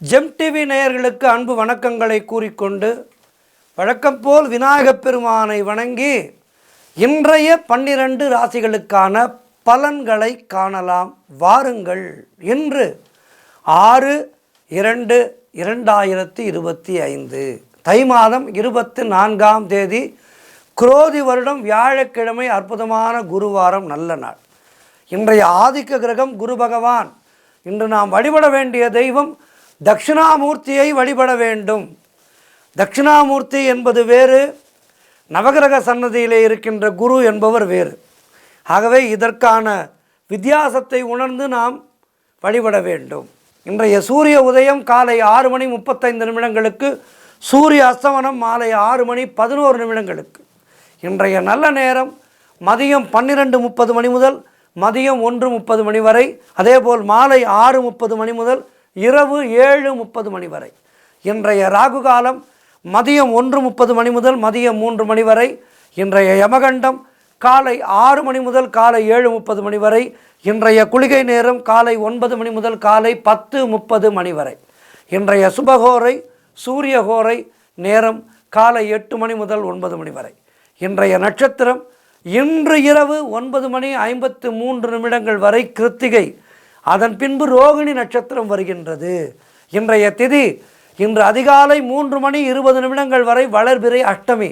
GeM TV நேயர்களுக்கு அன்பு வணக்கங்களை கூறிக்கொண்டு வழக்கம் போல் விநாயகப் பெருமானை வணங்கி இன்றைய 12 ராசிகளுக்கான பலன்களை காணலாம் வாருங்கள். இன்று 6/2/2025 தை மாதம் 24ஆம் தேதி குரோதி வருடம் வியாழக்கிழமை அற்புதமான குருவாரம் நல்ல நாள். இன்றைய ஆதிக்க கிரகம் குரு பகவான். இன்று நாம் வழிபட வேண்டிய தெய்வம் தட்சிணாமூர்த்தியை வழிபட வேண்டும். தட்சிணாமூர்த்தி என்பது வேறு, நவகிரக சன்னதியிலே இருக்கின்ற குரு என்பவர் வேறு. ஆகவே இதற்கான வித்தியாசத்தை உணர்ந்து நாம் வழிபட வேண்டும். இன்றைய சூரிய உதயம் காலை 6:35 சூரிய அஸ்தமனம் மாலை 6:11 இன்றைய நல்ல நேரம் மதியம் 12:30 முதல் மதியம் 1:30 வரை, அதேபோல் மாலை 6:30 முதல் இரவு 7:30 வரை. இன்றைய ராகு காலம் மதியம் 1:30 முதல் மதியம் 3 வரை. இன்றைய யமகண்டம் காலை 6 முதல் காலை 7:30 வரை. இன்றைய குளிகை நேரம் காலை 9 முதல் காலை 10:30 வரை. இன்றைய சுபகோரை சூரியகோரை நேரம் காலை 8 முதல் 9 வரை. இன்றைய நட்சத்திரம் இன்று இரவு 9:53 வரை கிருத்திகை, அதன் பின்பு ரோகிணி நட்சத்திரம் வருகின்றது. இன்றைய திதி இன்று அதிகாலை 3:20 வரை வளர்பிறை அஷ்டமி,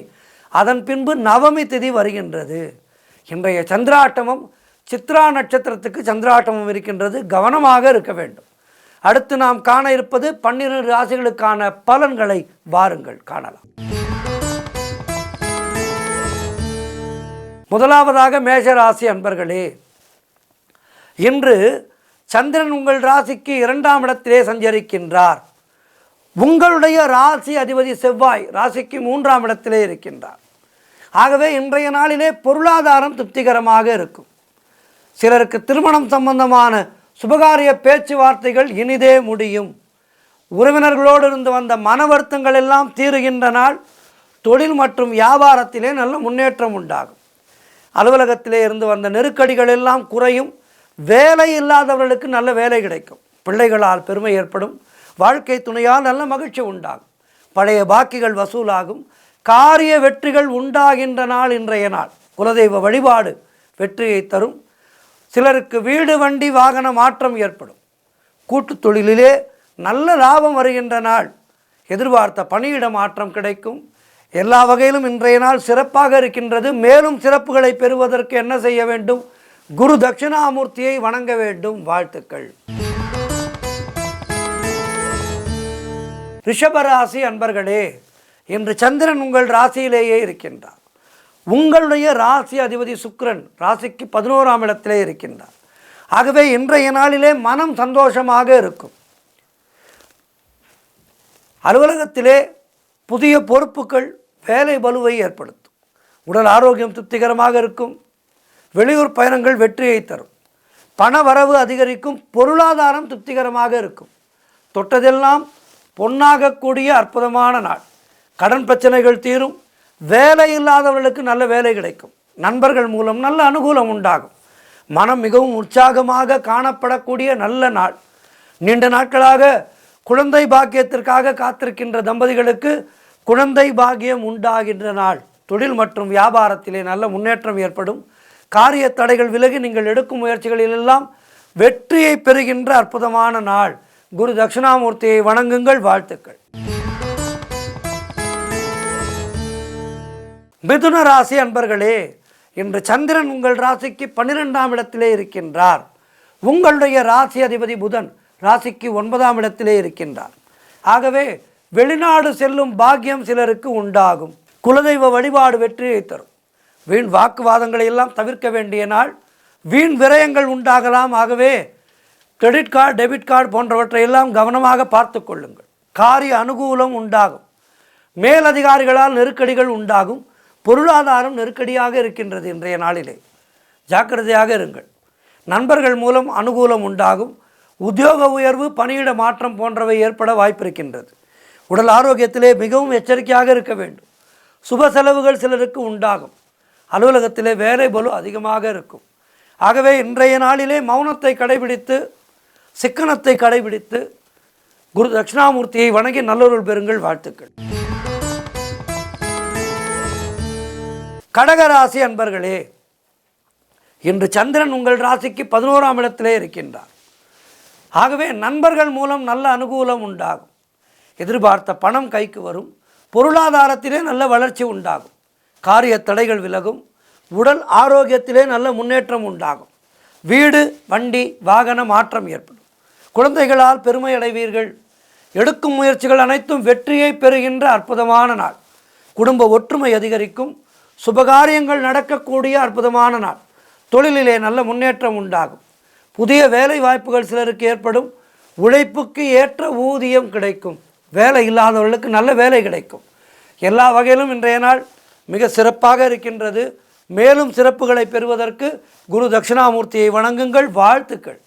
அதன் பின்பு நவமி திதி வருகின்றது. இன்றைய சந்திராட்டமம் சித்ரா நட்சத்திரத்துக்கு சந்திராட்டமம் இருக்கின்றது, கவனமாக இருக்க வேண்டும். அடுத்து நாம் காண இருப்பது 12 ராசிகளுக்கான பலன்களை வாருங்கள் காணலாம். முதலாவதாக மேஷராசி அன்பர்களே, இன்று சந்திரன் உங்கள் ராசிக்கு 2ஆம் இடத்திலே சஞ்சரிக்கின்றார். உங்களுடைய ராசி அதிபதி செவ்வாய் ராசிக்கு 3ஆம் இடத்திலே இருக்கின்றார். ஆகவே இன்றைய நாளிலே பொருளாதாரம் திருப்திகரமாக இருக்கும். சிலருக்கு திருமணம் சம்பந்தமான சுபகாரிய பேச்சுவார்த்தைகள் இனிதே முடியும். உறவினர்களோடு இருந்து வந்த மன வருத்தங்கள் எல்லாம் தீருகின்ற நாள். தொழில் மற்றும் வியாபாரத்திலே நல்ல முன்னேற்றம் உண்டாகும். அலுவலகத்திலே இருந்து வந்த நெருக்கடிகள் எல்லாம் குறையும். வேலை இல்லாதவர்களுக்கு நல்ல வேலை கிடைக்கும். பிள்ளைகளால் பெருமை ஏற்படும். வாழ்க்கை துணையால் நல்ல மகிழ்ச்சி உண்டாகும். பழைய பாக்கிகள் வசூலாகும். காரிய வெற்றிகள் உண்டாகின்ற நாள் இன்றைய நாள். குலதெய்வ வழிபாடு வெற்றியை தரும். சிலருக்கு வீடு வண்டி வாகன மாற்றம் ஏற்படும். கூட்டுத் தொழிலிலே நல்ல லாபம் வருகின்ற நாள். எதிர்பார்த்த பணியிட மாற்றம் கிடைக்கும். எல்லா வகையிலும் இன்றைய நாள் சிறப்பாக இருக்கின்றது. மேலும் சிறப்புகளை பெறுவதற்கு என்ன செய்ய வேண்டும்? குரு தட்சிணாமூர்த்தியை வணங்க வேண்டும். வாழ்த்துக்கள். ரிஷபராசி அன்பர்களே, இன்று சந்திரன் உங்கள் ராசியிலேயே இருக்கின்றார். உங்களுடைய ராசி அதிபதி சுக்கிரன் ராசிக்கு 11ஆம் இடத்திலே இருக்கின்றார். ஆகவே இன்றைய நாளிலே மனம் சந்தோஷமாக இருக்கும். அலுவலகத்திலே புதிய பொறுப்புகள் வேலை பளுவை ஏற்படுத்தும். உடல் ஆரோக்கியம் திருப்திகரமாக இருக்கும். வெளியூர் பயணங்கள் வெற்றியை தரும். பண வரவு அதிகரிக்கும். பொருளாதாரம் திருப்திகரமாக இருக்கும். தொட்டதெல்லாம் பொன்னாகக்கூடிய அற்புதமான நாள். கடன் பிரச்சனைகள் தீரும். வேலை இல்லாதவர்களுக்கு நல்ல வேலை கிடைக்கும். நண்பர்கள் மூலம் நல்ல அனுகூலம் உண்டாகும். மனம் மிகவும் உற்சாகமாக காணப்படக்கூடிய நல்ல நாள். நீண்ட நாட்களாக குழந்தை பாக்கியத்திற்காக காத்திருக்கின்ற தம்பதிகளுக்கு குழந்தை பாக்கியம் உண்டாகின்ற நாள். தொழில் மற்றும் வியாபாரத்திலே நல்ல முன்னேற்றம் ஏற்படும். காரிய தடைகள் விலகி நீங்கள் எடுக்கும் முயற்சிகளிலெல்லாம் வெற்றியை பெறுகின்ற அற்புதமான நாள். குரு தட்சிணாமூர்த்தியை வணங்குங்கள். வாழ்த்துக்கள். மிதுன ராசி அன்பர்களே, இன்று சந்திரன் உங்கள் ராசிக்கு 12ஆம் இடத்திலே இருக்கின்றார். உங்களுடைய ராசி அதிபதி புதன் ராசிக்கு 9ஆம் இடத்திலே இருக்கின்றார். ஆகவே வெளிநாடு செல்லும் பாக்கியம் சிலருக்கு உண்டாகும். குலதெய்வ வழிபாடு வெற்றியை தரும். வீண் வாக்குவாதங்களை எல்லாம் தவிர்க்க வேண்டிய நாள். வீண் விரயங்கள் உண்டாகலாம். ஆகவே கிரெடிட் கார்டு டெபிட் கார்டு போன்றவற்றை எல்லாம் கவனமாக பார்த்து கொள்ளுங்கள். காரிய அனுகூலம் உண்டாகும். மேலதிகாரிகளால் நெருக்கடிகள் உண்டாகும். பொருளாதாரம் நெருக்கடியாக இருக்கின்றது இன்றைய நாளிலே. ஜாக்கிரதையாக இருங்கள். நண்பர்கள் மூலம் அனுகூலம் உண்டாகும். உத்தியோக உயர்வு பணியிட மாற்றம் போன்றவை ஏற்பட வாய்ப்பிருக்கின்றது. உடல் ஆரோக்கியத்திலே மிகவும் எச்சரிக்கையாக இருக்க வேண்டும். சுப செலவுகள் சிலருக்கு உண்டாகும். அலுவலகத்திலே வேலை பளு அதிகமாக இருக்கும். ஆகவே இன்றைய நாளிலே மௌனத்தை கடைபிடித்து சிக்கனத்தை கடைபிடித்து குரு தட்சிணாமூர்த்தியை வணங்கி நல்லொருள் பெறுங்கள். வாழ்த்துக்கள். கடகராசி அன்பர்களே, இன்று சந்திரன் உங்கள் ராசிக்கு 11ஆம் இடத்திலே இருக்கின்றார். ஆகவே நண்பர்கள் மூலம் நல்ல அனுகூலம் உண்டாகும். எதிர்பார்த்த பணம் கைக்கு வரும். பொருளாதாரத்திலே நல்ல வளர்ச்சி உண்டாகும். காரிய தடைகள் விலகும். உடல் ஆரோக்கியத்திலே நல்ல முன்னேற்றம் உண்டாகும். வீடு, வண்டி, வாகன மாற்றம் ஏற்படும். குழந்தைகளால் பெருமை அடைவீர்கள். எடுக்கும் முயற்சிகள் அனைத்தும் வெற்றியை பெறுகின்ற அற்புதமான நாள். குடும்ப ஒற்றுமை அதிகரிக்கும். சுபகாரியங்கள் நடக்கக்கூடிய அற்புதமான நாள். தொழிலிலே நல்ல முன்னேற்றம் உண்டாகும். புதிய வேலை வாய்ப்புகள் சிலருக்கு ஏற்படும். உழைப்புக்கு ஏற்ற ஊதியம் கிடைக்கும். வேலை இல்லாதவர்களுக்கு நல்ல வேலை கிடைக்கும். எல்லா வகையிலும் இன்றைய நாள் மிக சிறப்பாக இருக்கின்றது. மேலும் சிறப்புகளை பெறுவதற்கு குரு தட்சிணாமூர்த்தியை வணங்குங்கள். வாழ்த்துக்கள்.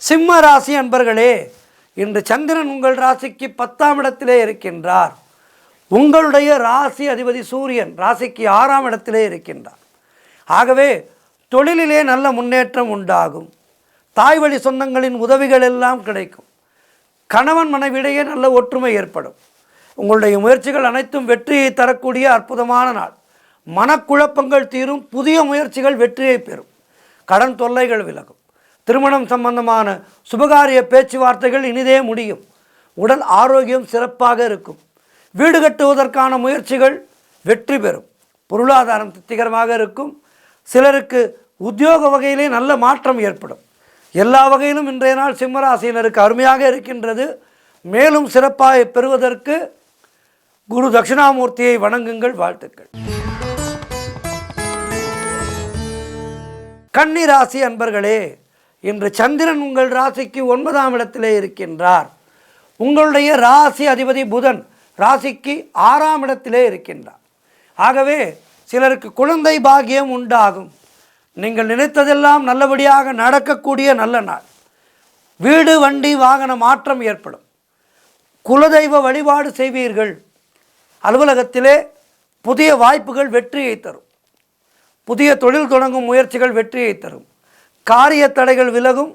சிம்ம ராசி அன்பர்களே, இன்று சந்திரன் உங்கள் ராசிக்கு 10ஆம் இடத்திலே இருக்கின்றார். உங்களுடைய ராசி அதிபதி சூரியன் ராசிக்கு 6ஆம் இடத்திலே இருக்கின்றார். ஆகவே தொழிலிலே நல்ல முன்னேற்றம் உண்டாகும். தாய்வழி சொந்தங்களின் உதவிகள் எல்லாம் கிடைக்கும். கணவன் மனைவியிடையே நல்ல ஒற்றுமை ஏற்படும். உங்களுடைய முயற்சிகள் அனைத்தும் வெற்றியை தரக்கூடிய அற்புதமான நாள். மனக்குழப்பங்கள் தீரும். புதிய முயற்சிகள் வெற்றியை பெறும். கடன் தொல்லைகள் விலகும். திருமணம் சம்பந்தமான சுபகாரிய பேச்சுவார்த்தைகள் இனிதே முடியும். உடல் ஆரோக்கியம் சிறப்பாக இருக்கும். வீடு கட்டுவதற்கான முயற்சிகள் வெற்றி பெறும். பொருளாதாரம் திருப்திகரமாக இருக்கும். சிலருக்கு உத்தியோக வகையிலே நல்ல மாற்றம் ஏற்படும். எல்லா வகையிலும் இன்றைய நாள் சிம்மராசியினருக்கு அருமையாக இருக்கின்றது. மேலும் சிறப்பாக பெறுவதற்கு குரு தட்சிணாமூர்த்தியை வணங்குங்கள். வாழ்த்துக்கள். கன்னி ராசி அன்பர்களே, இன்று சந்திரன் உங்கள் ராசிக்கு 9ஆம் இடத்திலே இருக்கின்றார். உங்களுடைய ராசி அதிபதி புதன் ராசிக்கு 6ஆம் இடத்திலே இருக்கின்றார். ஆகவே சிலருக்கு குழந்தை பாக்கியம் உண்டாகும். நீங்கள் நினைத்ததெல்லாம் நல்லபடியாக நடக்கக்கூடிய நல்ல நாள். வீடு, வண்டி, வாகன மாற்றம் ஏற்படும். குலதெய்வ வழிபாடு செய்வீர்கள். அலுவலகத்திலே புதிய வாய்ப்புகள் வெற்றியை தரும். புதிய தொழில் தொடங்கும் முயற்சிகள் வெற்றியை தரும். காரிய தடைகள் விலகும்.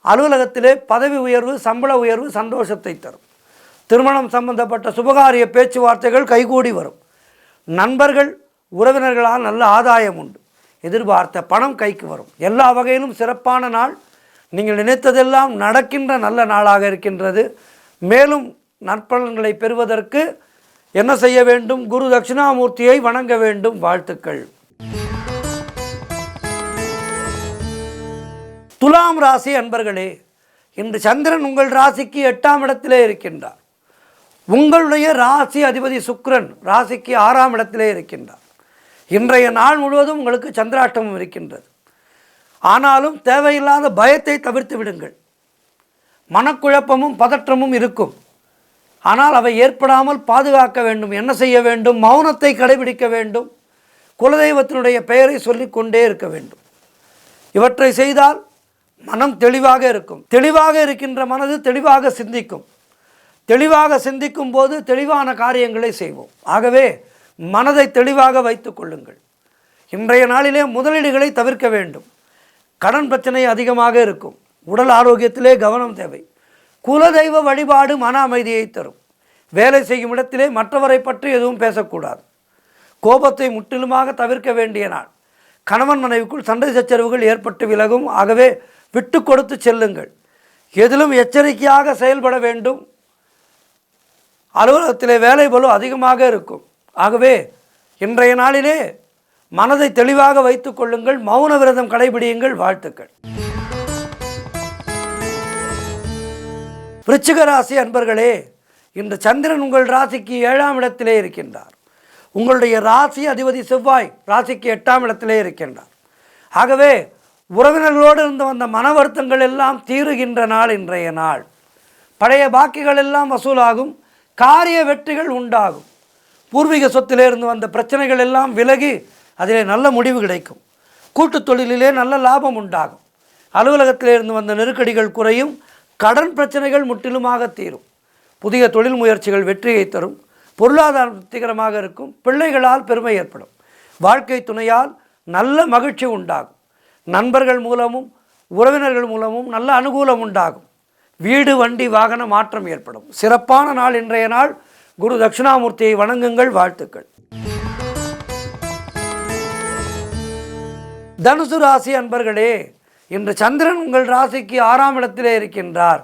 அலுவலகத்திலே பதவி உயர்வு, சம்பள உயர்வு சந்தோஷத்தை தரும். திருமணம் சம்பந்தப்பட்ட சுபகாரிய பேச்சுவார்த்தைகள் கைகூடி வரும். நண்பர்கள், உறவினர்களால் நல்ல ஆதாயம் உண்டு. எதிர்பார்த்த பணம் கைக்கு வரும். எல்லா வகையிலும் சிறப்பான நாள். நீங்கள் நினைத்ததெல்லாம் நடக்கின்ற நல்ல நாளாக இருக்கின்றது. மேலும் நற்பலன்களை பெறுவதற்கு என்ன செய்ய வேண்டும்? குரு தட்சிணாமூர்த்தியை வணங்க வேண்டும். வாழ்த்துக்கள். துலாம் ராசி அன்பர்களே, இன்று சந்திரன் உங்கள் ராசிக்கு 8ஆம் இடத்திலே இருக்கின்றார். உங்களுடைய ராசி அதிபதி சுக்கிரன் ராசிக்கு 6ஆம் இடத்திலே இருக்கின்றார். இன்றைய நாள் முழுவதும் உங்களுக்கு சந்திராஷ்டமம் இருக்கின்றது. ஆனாலும் தேவையில்லாத பயத்தை தவிர்த்து விடுங்கள். மனக்குழப்பமும் பதற்றமும் இருக்கும். ஆனால் அவை ஏற்படாமல் பாதுகாக்க வேண்டும். என்ன செய்ய வேண்டும்? மௌனத்தை கடைபிடிக்க வேண்டும். குலதெய்வத்தினுடைய பெயரை சொல்லிக்கொண்டே இருக்க வேண்டும். இவற்றை செய்தால் மனம் தெளிவாக இருக்கும். தெளிவாக இருக்கின்ற மனது தெளிவாக சிந்திக்கும். தெளிவாக சிந்திக்கும் போது தெளிவான காரியங்களை செய்வோம். ஆகவே மனதை தெளிவாக வைத்து கொள்ளுங்கள். இன்றைய நாளிலே முதலீடுகளை தவிர்க்க வேண்டும். கடன் பிரச்சனை அதிகமாக இருக்கும். உடல் ஆரோக்கியத்திலே கவனம் தேவை. குலதெய்வ வழிபாடு மன அமைதியை தரும். வேலை செய்யும் இடத்திலே மற்றவரை பற்றி எதுவும் பேசக்கூடாது. கோபத்தை முற்றிலுமாக தவிர்க்க வேண்டிய நாள். கணவன் மனைவிக்குள் சண்டை சச்சரவுகள் ஏற்பட்டு விலகும். ஆகவே விட்டு கொடுத்து செல்லுங்கள். எதிலும் எச்சரிக்கையாக செயல்பட வேண்டும். அலுவலகத்திலே வேலை பளு அதிகமாக இருக்கும். ஆகவே இன்றைய நாளிலே மனதை தெளிவாக வைத்துக் கொள்ளுங்கள். மௌன விரதம் கடைபிடியுங்கள். வாழ்த்துக்கள். விருச்சிக ராசி அன்பர்களே, இன்று சந்திரன் உங்கள் ராசிக்கு 7ஆம் இடத்திலே இருக்கின்றார். உங்களுடைய ராசி அதிபதி செவ்வாய் ராசிக்கு 8ஆம் இடத்திலே இருக்கின்றார். ஆகவே உறவினர்களோடு இருந்து வந்த மன வருத்தங்கள் எல்லாம் தீருகின்ற நாள் இன்றைய நாள். பழைய பாக்கிகள் எல்லாம் வசூலாகும். காரிய வெற்றிகள் உண்டாகும். பூர்வீக சொத்திலிருந்து வந்த பிரச்சனைகள் எல்லாம் விலகி அதிலே நல்ல முடிவு கிடைக்கும். கூட்டு தொழிலிலே நல்ல லாபம் உண்டாகும். அலுவலகத்திலிருந்து வந்த நெருக்கடிகள் குறையும். கடன் பிரச்சனைகள் முற்றிலுமாக தீரும். புதிய தொழில் முயற்சிகள் வெற்றியை தரும். பொருளாதாரம் திருப்திகரமாக இருக்கும். பிள்ளைகளால் பெருமை ஏற்படும். வாழ்க்கை துணையால் நல்ல மகிழ்ச்சி உண்டாகும். நண்பர்கள் மூலமும் உறவினர்கள் மூலமும் நல்ல அனுகூலம் உண்டாகும். வீடு வண்டி வாகன மாற்றம் ஏற்படும். சிறப்பான நாள் இன்றைய நாள். குரு தட்சிணாமூர்த்தியை வணங்குங்கள். வாழ்த்துக்கள். தனுசு ராசி அன்பர்களே, இன்று சந்திரன் உங்கள் ராசிக்கு 6ஆம் இடத்திலே இருக்கின்றார்.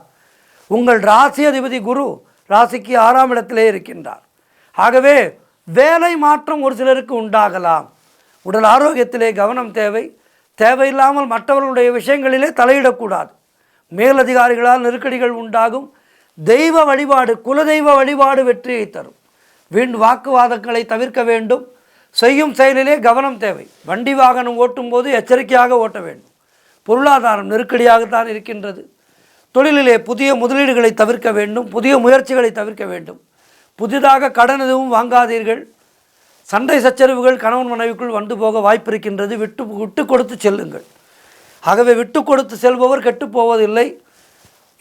உங்கள் ராசி அதிபதி குரு ராசிக்கு 6ஆம் இடத்திலே இருக்கின்றார். ஆகவே வேலை மாற்றம் ஒரு சிலருக்கு உண்டாகலாம். உடல் ஆரோக்கியத்திலே கவனம் தேவை. தேவையில்லாமல் மற்றவர்களுடைய விஷயங்களிலே தலையிடக்கூடாது. மேலதிகாரிகளால் நெருக்கடிகள் உண்டாகும். தெய்வ வழிபாடு, குலதெய்வ வழிபாடு வெற்றியை தரும். வீண் வாக்குவாதங்களை தவிர்க்க வேண்டும். செய்யும் செயலிலே கவனம் தேவை. வண்டி வாகனம் ஓட்டும் போது எச்சரிக்கையாக ஓட்ட வேண்டும். பொருளாதாரம் நெருக்கடியாகத்தான் இருக்கின்றது. தொழிலிலே புதிய முதலீடுகளை தவிர்க்க வேண்டும். புதிய முயற்சிகளை தவிர்க்க வேண்டும். புதிதாக கடன் எதுவும் வாங்காதீர்கள். சண்டை சச்சரவுகள் கணவன் மனைவிக்குள் வந்து போக வாய்ப்பு இருக்கின்றது. விட்டு கொடுத்து செல்லுங்கள். ஆகவே விட்டு கொடுத்து செல்பவர் கெட்டு போவதில்லை.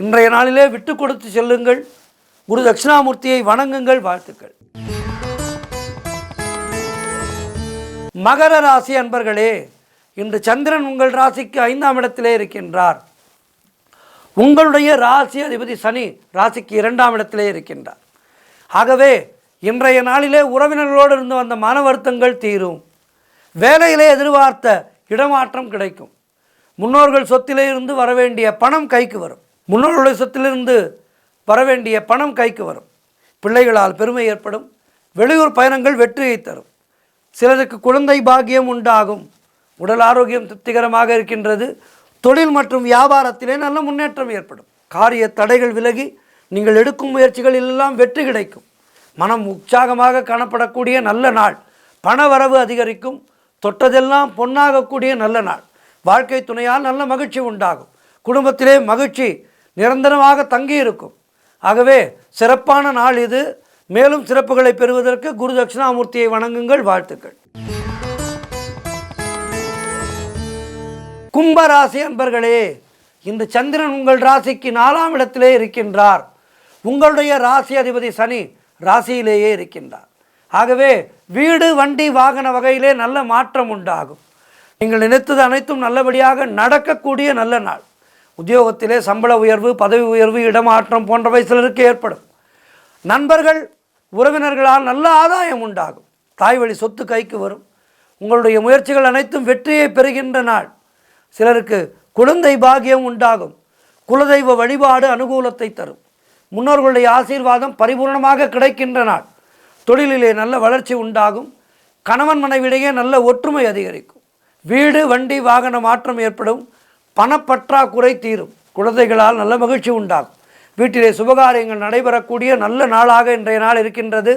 இன்றைய நாளிலே விட்டு கொடுத்து செல்லுங்கள். குரு தட்சிணாமூர்த்தியை வணங்குங்கள். வாழ்த்துக்கள். மகர ராசி அன்பர்களே, இன்று சந்திரன் உங்கள் ராசிக்கு 5ஆம் இடத்திலே இருக்கின்றார். உங்களுடைய ராசி அதிபதி சனி ராசிக்கு 2ஆம் இடத்திலே இருக்கின்றார். ஆகவே இன்றைய நாளிலே உறவினர்களோடு இருந்து வந்த மன வருத்தங்கள் தீரும். வேலையிலே எதிர்பார்த்த இடமாற்றம் கிடைக்கும். முன்னோர்கள் சொத்திலே இருந்து வரவேண்டிய பணம் கைக்கு வரும். முன்னோர்களுடைய சொத்திலிருந்து வரவேண்டிய பணம் கைக்கு வரும். பிள்ளைகளால் பெருமை ஏற்படும். வெளியூர் பயணங்கள் வெற்றியை தரும். சிலருக்கு குழந்தை பாக்கியம் உண்டாகும். உடல் ஆரோக்கியம் திருப்திகரமாக இருக்கின்றது. தொழில் மற்றும் வியாபாரத்திலே நல்ல முன்னேற்றம் ஏற்படும். காரிய தடைகள் விலகி நீங்கள் எடுக்கும் முயற்சிகளில் எல்லாம் வெற்றி கிடைக்கும். மனம் உற்சாகமாக காணப்படக்கூடிய நல்ல நாள். பண வரவு அதிகரிக்கும். தொட்டதெல்லாம் பொன்னாகக்கூடிய நல்ல நாள். வாழ்க்கை துணையால் நல்ல மகிழ்ச்சி உண்டாகும். குடும்பத்திலே மகிழ்ச்சி நிரந்தரமாக தங்கியிருக்கும். ஆகவே சிறப்பான நாள் இது. மேலும் சிறப்புகளை பெறுவதற்கு குரு தட்சிணாமூர்த்தியை வணங்குங்கள். வாழ்த்துக்கள். கும்பராசி அன்பர்களே, இன்று சந்திரன் உங்கள் ராசிக்கு 4ஆம் இடத்திலே இருக்கின்றார். உங்களுடைய ராசி அதிபதி சனி ராசியிலேயே இருக்கின்றார். ஆகவே வீடு வண்டி வாகன வகையிலே நல்ல மாற்றம் உண்டாகும். நீங்கள் நினைத்தது அனைத்தும் நல்லபடியாக நடக்கக்கூடிய நல்ல நாள். உத்தியோகத்திலே சம்பள உயர்வு, பதவி உயர்வு, இடமாற்றம் போன்றவை சிலருக்கு ஏற்படும். நண்பர்கள் உறவினர்களால் நல்ல ஆதாயம் உண்டாகும். தாய்வழி சொத்து கைக்கு வரும். உங்களுடைய முயற்சிகள் அனைத்தும் வெற்றியை பெறுகின்ற நாள். சிலருக்கு குழந்தை பாக்கியம் உண்டாகும். குலதெய்வ வழிபாடு அனுகூலத்தை தரும். முன்னோர்களுடைய ஆசீர்வாதம் பரிபூர்ணமாக கிடைக்கின்ற நாள். தொழிலிலே நல்ல வளர்ச்சி உண்டாகும். கணவன் மனைவிடையே நல்ல ஒற்றுமை அதிகரிக்கும். வீடு வண்டி வாகன மாற்றம் ஏற்படும். பணப்பற்றாக்குறை தீரும். குழந்தைகளால் நல்ல மகிழ்ச்சி உண்டாகும். வீட்டிலே சுபகாரியங்கள் நடைபெறக்கூடிய நல்ல நாளாக இன்றைய நாள் இருக்கின்றது.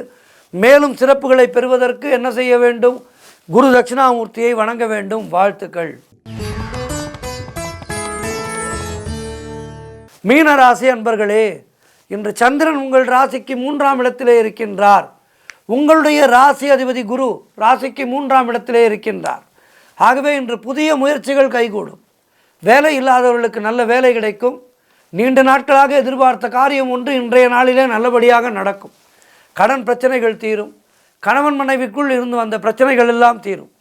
மேலும் சிறப்புகளை பெறுவதற்கு என்ன செய்ய வேண்டும்? குரு தட்சிணாமூர்த்தியை வணங்க வேண்டும். வாழ்த்துக்கள். மீனராசி அன்பர்களே, இன்று சந்திரன் உங்கள் ராசிக்கு 3ஆம் இடத்திலே இருக்கின்றார். உங்களுடைய ராசி அதிபதி குரு ராசிக்கு 3ஆம் இடத்திலே இருக்கின்றார். ஆகவே இன்று புதிய முயற்சிகள் கைகூடும். வேலை இல்லாதவர்களுக்கு நல்ல வேலை கிடைக்கும். நீண்ட நாட்களாக எதிர்பார்த்த காரியம் ஒன்று இன்றைய நாளிலே நல்லபடியாக நடக்கும். கடன் பிரச்சனைகள் தீரும். கணவன் மனைவிக்குள் இருந்து வந்த பிரச்சனைகள் எல்லாம் தீரும்.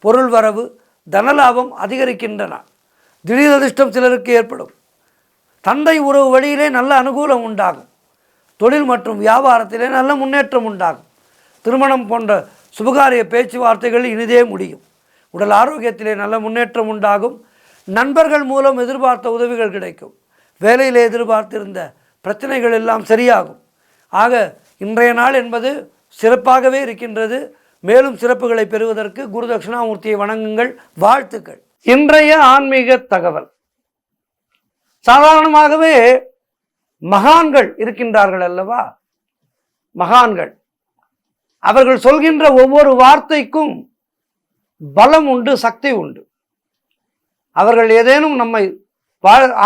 பொருள் வரவு, தனலாபம் அதிகரிக்கின்றன. திடீர் அதிர்ஷ்டம் சிலருக்கு ஏற்படும். தந்தை உறவு வழியிலே நல்ல அனுகூலம் உண்டாகும். தொழில் மற்றும் வியாபாரத்திலே நல்ல முன்னேற்றம் உண்டாகும். திருமணம் போன்ற சுபகாரிய பேச்சுவார்த்தைகள் இனிதே முடியும். உடல் ஆரோக்கியத்திலே நல்ல முன்னேற்றம் உண்டாகும். நண்பர்கள் மூலம் எதிர்பார்த்த உதவிகள் கிடைக்கும். வேலையிலே எதிர்பார்த்திருந்த பிரச்சனைகள் எல்லாம் சரியாகும். ஆக இன்றைய நாள் என்பது சிறப்பாகவே இருக்கின்றது. மேலும் சிறப்புகளை பெறுவதற்கு குரு தட்சிணாமூர்த்தியை வணங்குங்கள். வாழ்த்துக்கள். இன்றைய ஆன்மீக தகவல். சாதாரணமாகவே மகான்கள் இருக்கின்றார்கள் அல்லவா? மகான்கள் அவர்கள் சொல்கின்ற ஒவ்வொரு வார்த்தைக்கும் பலம் உண்டு, சக்தி உண்டு. அவர்கள் ஏதேனும் நம்மை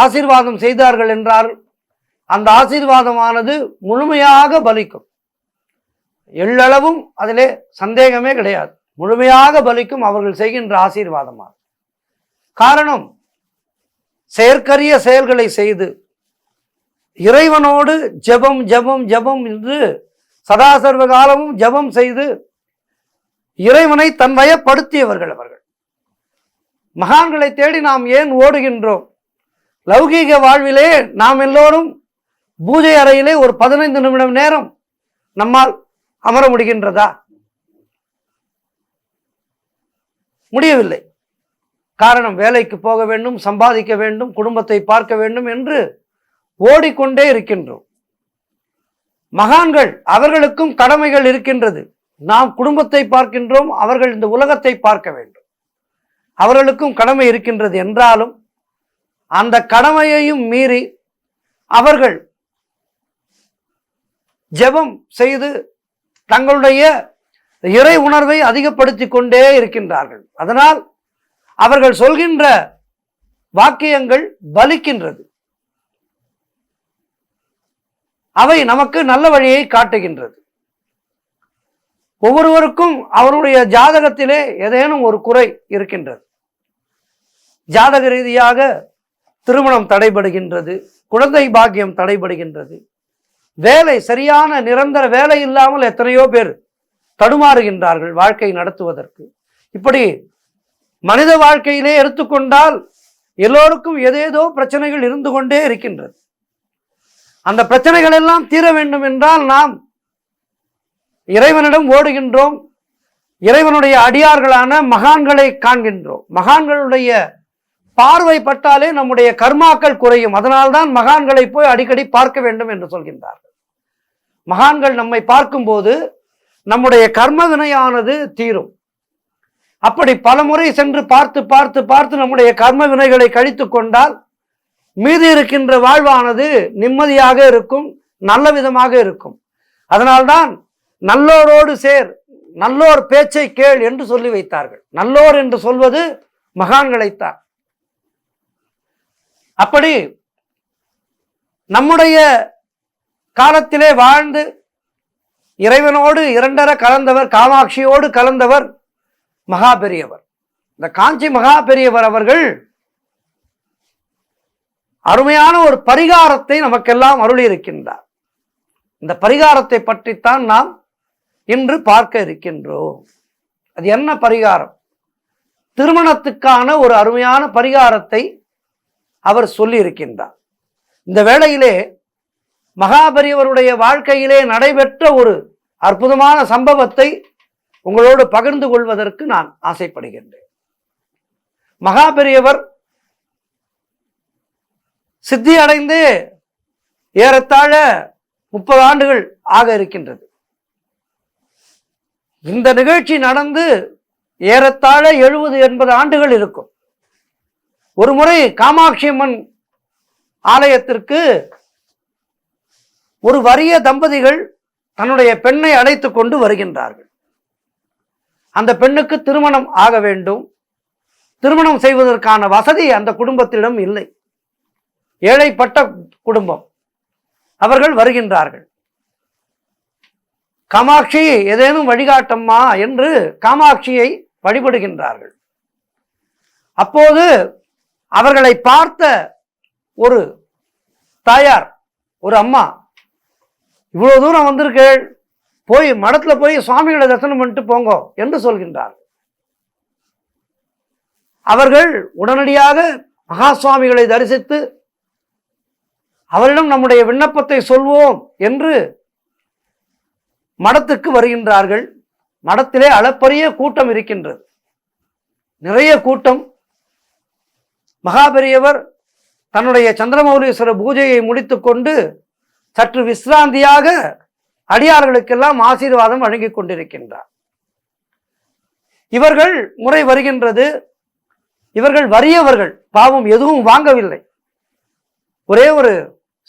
ஆசீர்வாதம் செய்தார்கள் என்றால் அந்த ஆசீர்வாதமானது முழுமையாக பலிக்கும். எள்ளளவும் அதிலே சந்தேகமே கிடையாது. முழுமையாக பலிக்கும் அவர்கள் செய்கின்ற ஆசீர்வாதமாக. காரணம், செயற்கரிய செயல்களை செய்து இறைவனோடு ஜெபம் ஜெபம் ஜெபம் என்று சதாசர்வ காலமும் ஜெபம் செய்து இறைவனை தன் வயப்படுத்தியவர்கள் அவர்கள். மகான்களை தேடி நாம் ஏன் ஓடுகின்றோம்? லௌகீக வாழ்விலே நாம் எல்லோரும் பூஜை அறையிலே ஒரு 15 நிமிடம் நேரம் நம்மால் அமர முடிகின்றதா? முடியவில்லை. காரணம், வேலைக்கு போக வேண்டும், சம்பாதிக்க வேண்டும், குடும்பத்தை பார்க்க வேண்டும் என்று ஓடிக்கொண்டே இருக்கின்றோம். மகான்கள் அவர்களுக்கும் கடமைகள் இருக்கின்றது. நாம் குடும்பத்தை பார்க்கின்றோம், அவர்கள் இந்த உலகத்தை பார்க்க வேண்டும், அவர்களுக்கும் கடமை இருக்கின்றது. என்றாலும் அந்த கடமையையும் மீறி அவர்கள் ஜெபம் செய்து தங்களுடைய இறை உணர்வை அதிகப்படுத்தி கொண்டே இருக்கின்றார்கள். அதனால் அவர்கள் சொல்கின்ற வாக்கியங்கள் பலிக்கின்றது. அவை நமக்கு நல்ல வழியை காட்டுகின்றது. ஒவ்வொருவருக்கும் அவருடைய ஜாதகத்திலே ஏதேனும் ஒரு குறை இருக்கின்றது. ஜாதக ரீதியாக திருமணம் தடைபடுகின்றது, குழந்தை பாக்கியம் தடைபடுகின்றது, வேலை, சரியான நிரந்தர வேலை இல்லாமல் எத்தனையோ பேர் தடுமாறுகின்றார்கள் வாழ்க்கை நடத்துவதற்கு. இப்படி மனித வாழ்க்கையிலே எடுத்துக்கொண்டால் எல்லோருக்கும் ஏதேதோ பிரச்சனைகள் இருந்து கொண்டே இருக்கின்றது. அந்த பிரச்சனைகள் எல்லாம் தீர வேண்டும் என்றால் நாம் இறைவனிடம் ஓடுகின்றோம். இறைவனுடைய அடியார்களான மகான்களை காண்கின்றோம். மகான்களுடைய பார்வை பட்டாலே நம்முடைய கர்மாக்கள் குறையும். அதனால்தான் மகான்களை போய் அடிக்கடி பார்க்க வேண்டும் என்று சொல்கின்றார்கள். மகான்கள் நம்மை பார்க்கும்போது நம்முடைய கர்ம வினையானது தீரும். அப்படி பலமுறை சென்று பார்த்து பார்த்து பார்த்து நம்முடைய கர்ம வினைகளை கழித்து கொண்டால் மீதி இருக்கின்ற வாழ்வானது நிம்மதியாக இருக்கும், நல்ல விதமாக இருக்கும். அதனால்தான் நல்லோரோடு சேர், நல்லோர் பேச்சை கேள் என்று சொல்லி வைத்தார்கள். நல்லோர் என்று சொல்வது மகான்களைத்தான். அப்படி நம்முடைய காலத்திலே வாழ்ந்து இறைவனோடு இரண்டர கலந்தவர், காமாட்சியோடு கலந்தவர் மகா பெரியவர். இந்த காஞ்சி மகா பெரியவர் அவர்கள் அருமையான ஒரு பரிகாரத்தை நமக்கெல்லாம் அருளி இருக்கின்றார். இந்த பரிகாரத்தை பற்றித்தான் நாம் இன்று பார்க்க இருக்கின்றோம். அது என்ன பரிகாரம்? திருமணத்துக்கான ஒரு அருமையான பரிகாரத்தை அவர் சொல்லி இருக்கின்றார். இந்த வேளையிலே மகாபெரியவருடைய வாழ்க்கையிலே நடைபெற்ற ஒரு அற்புதமான சம்பவத்தை உங்களோடு பகிர்ந்து கொள்வதற்கு நான் ஆசைப்படுகின்றேன். மகாபெரியவர் சித்தி அடைந்து ஏறத்தாழ 30 ஆண்டுகள் ஆக இருக்கின்றது. இந்த நிகழ்ச்சி நடந்து ஏறத்தாழ 70-80 ஆண்டுகள் இருக்கும். ஒரு முறை காமாட்சி அம்மன் ஆலயத்திற்கு ஒரு வறிய தம்பதிகள் தன்னுடைய பெண்ணை அழைத்து கொண்டு வருகின்றார்கள். அந்த பெண்ணுக்கு திருமணம் ஆக வேண்டும். திருமணம் செய்வதற்கான வசதி அந்த குடும்பத்திடம் இல்லை. ஏழைப்பட்ட குடும்பம். அவர்கள் வருகின்றார்கள். காமாட்சி ஏதேனும் வழிகாட்டம்மா என்று காமாட்சியை வழிபடுகின்றார்கள். அப்போது அவர்களை பார்த்த ஒரு தாயார், ஒரு அம்மா, இவ்வளவு தூரம் வந்திருக்கேள், போய் மடத்துல போய் சுவாமிகளை தரிசனம் பண்ணிட்டு போங்க என்று சொல்கின்றார். அவர்கள் உடனடியாக மகா சுவாமிகளை தரிசித்து அவரிடம் நம்முடைய விண்ணப்பத்தை சொல்வோம் என்று மடத்துக்கு வருகின்றார்கள். மடத்திலே அளப்பரிய கூட்டம் இருக்கின்றது, நிறைய கூட்டம். மகாபெரியவர் தன்னுடைய சந்திரமௌலீஸ்வர பூஜையை முடித்துக்கொண்டு சற்று விசிராந்தியாக அடியார்களுக்கெல்லாம் ஆசீர்வாதம் வழங்கி கொண்டிருக்கின்றார். இவர்கள் முறை வருகின்றது. இவர்கள் வறியவர்கள், பாவம் எதுவும் வாங்கவில்லை. ஒரே ஒரு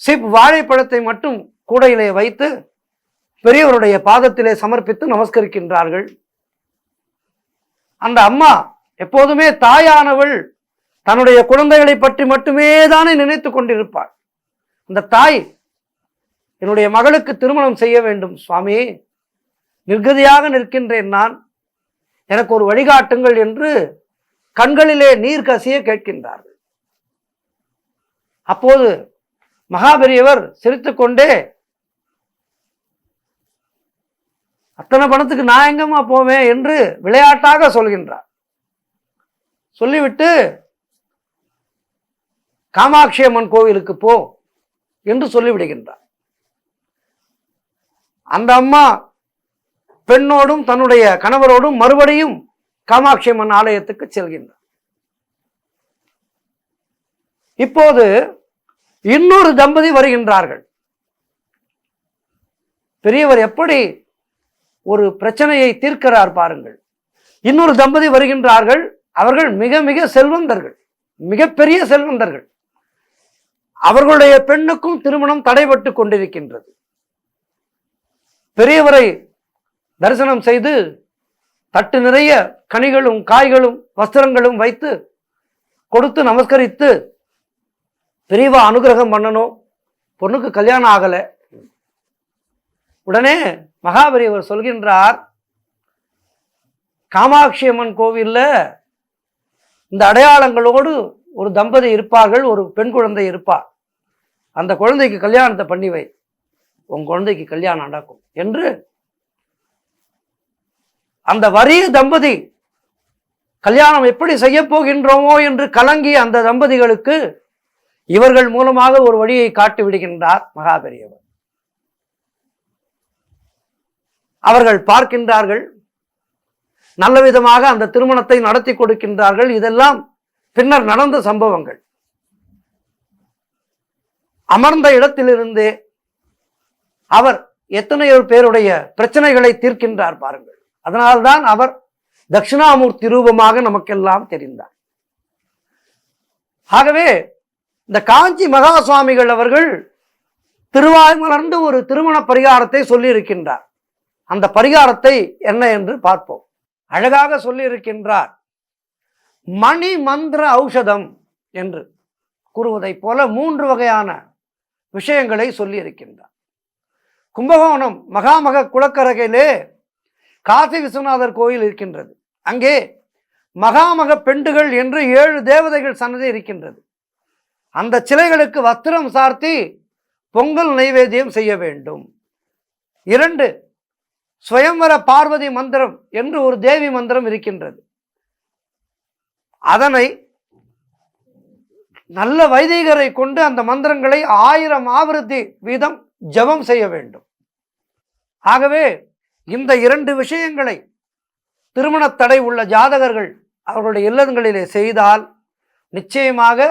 சிப் வாழைப்பழத்தை மட்டும் கூடையிலே வைத்து பெரியவருடைய பாதத்திலே சமர்ப்பித்து நமஸ்கரிக்கின்றார்கள். அந்த அம்மா எப்போதுமே தாயானவள் தன்னுடைய குழந்தைகளை பற்றி மட்டுமே தானே நினைத்து கொண்டிருப்பாள். அந்த தாய், என்னுடைய மகளுக்கு திருமணம் செய்ய வேண்டும் சுவாமி, நிர்கதியாக நிற்கின்றேன் நான், எனக்கு ஒரு வழிகாட்டுங்கள் என்று கண்களிலே நீர் கசிய கேட்கின்றார்கள். அப்போது மகாபெரியவர் சிரித்துக்கொண்டே, அத்தனை பணத்துக்கு நான் எங்கம்மா போவேன் என்று விளையாட்டாக சொல்கின்றார். சொல்லிவிட்டு, காமாட்சி அம்மன் கோவிலுக்கு போ என்று சொல்லிவிடுகின்றார். அந்த அம்மா பெண்ணோடும் தன்னுடைய கணவரோடும் மறுபடியும் காமாட்சி அம்மன் ஆலயத்துக்கு செல்கின்றார். இப்போது இன்னொரு தம்பதி வருகின்றார்கள். பெரியவர் எப்படி ஒரு பிரச்சனையை தீர்க்கிறார் பாருங்கள். இன்னொரு தம்பதி வருகின்றார்கள். அவர்கள் மிக மிக செல்வந்தர்கள், மிகப்பெரிய செல்வந்தர்கள். அவர்களுடைய பெண்ணுக்கும் திருமணம் தடைபட்டு கொண்டிருக்கின்றது. பெரியவரை தரிசனம் செய்து தட்டு நிறைய கனிகளும் காய்களும் வஸ்திரங்களும் வைத்து கொடுத்து நமஸ்கரித்து, பெரியவா அனுகிரகம் பண்ணணும், பொண்ணுக்கு கல்யாணம் ஆகலை. உடனே மகாபெரியவர் சொல்கின்றார், காமாட்சி அம்மன் கோவிலில் இந்த அடையாளங்களோடு ஒரு தம்பதி இருப்பார்கள், ஒரு பெண் குழந்தை இருப்பார். அந்த குழந்தைக்கு கல்யாணத்தை பண்ணி வை, உன் குழந்தைக்கு கல்யாணம் நடக்கும் என்று அந்த வறிய தம்பதி கல்யாணம் எப்படி செய்ய போகின்றோமோ என்று கலங்கி அந்த தம்பதிகளுக்கு இவர்கள் மூலமாக ஒரு வழியை காட்டி விடுகின்றார் மகாபெரியவர். அவர்கள் பார்க்கின்றார்கள், நல்ல விதமாக அந்த திருமணத்தை நடத்தி கொடுக்கின்றார்கள். இதெல்லாம் பின்னர் நடந்த சம்பவங்கள். அமர்ந்த இடத்திலிருந்தே அவர் எத்தனையோ பேருடைய பிரச்சனைகளை தீர்க்கின்றார் பாருங்கள். அதனால்தான் அவர் தட்சிணாமூர்த்தி ரூபமாக நமக்கெல்லாம் தெரிந்தார். ஆகவே இந்த காஞ்சி மகா சுவாமிகள் அவர்கள் திருவாய்மலர்ந்து ஒரு திருமண பரிகாரத்தை சொல்லியிருக்கின்றார். அந்த பரிகாரத்தை என்ன என்று பார்ப்போம். அழகாக சொல்லியிருக்கின்றார். மணி மந்திர ஔஷதம் என்று கூறுவதைப் போல 3 வகையான விஷயங்களை சொல்லியிருக்கின்றார். கும்பகோணம் மகாமக குளக்கரையிலே காசி விஸ்வநாதர் கோயில் இருக்கின்றது. அங்கே மகாமக பெண்டுகள் என்று 7 தேவதைகள் சன்னதி இருக்கின்றது. அந்த சிலைகளுக்கு வஸ்திரம் சார்த்தி பொங்கல் நைவேத்தியம் செய்ய வேண்டும். 2 ஸ்வயம்வர பார்வதி மந்திரம் என்று ஒரு தேவி மந்திரம் இருக்கின்றது. அதனை நல்ல வைதிகரை கொண்டு அந்த மந்திரங்களை 1000 ஆவர்த்தி வீதம் ஜபம் செய்ய வேண்டும். ஆகவே இந்த 2 விஷயங்களை திருமண தடை உள்ள ஜாதகர்கள் அவர்களுடைய இல்லங்களிலே செய்தால் நிச்சயமாக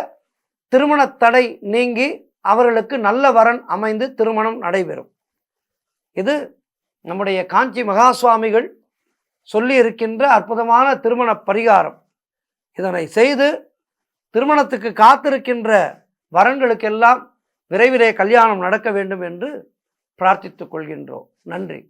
திருமண தடை நீங்கி அவர்களுக்கு நல்ல வரன் அமைந்து திருமணம் நடைபெறும். இது நம்முடைய காஞ்சி மகா சுவாமிகள் சொல்லி இருக்கின்ற அற்புதமான திருமண பரிகாரம். இதனை செய்து திருமணத்துக்கு காத்திருக்கின்ற வரன்களுக்கெல்லாம் விரைவிலே கல்யாணம் நடக்க வேண்டும் என்று பிரார்த்தித்துக் கொள்கின்றோம். நன்றி.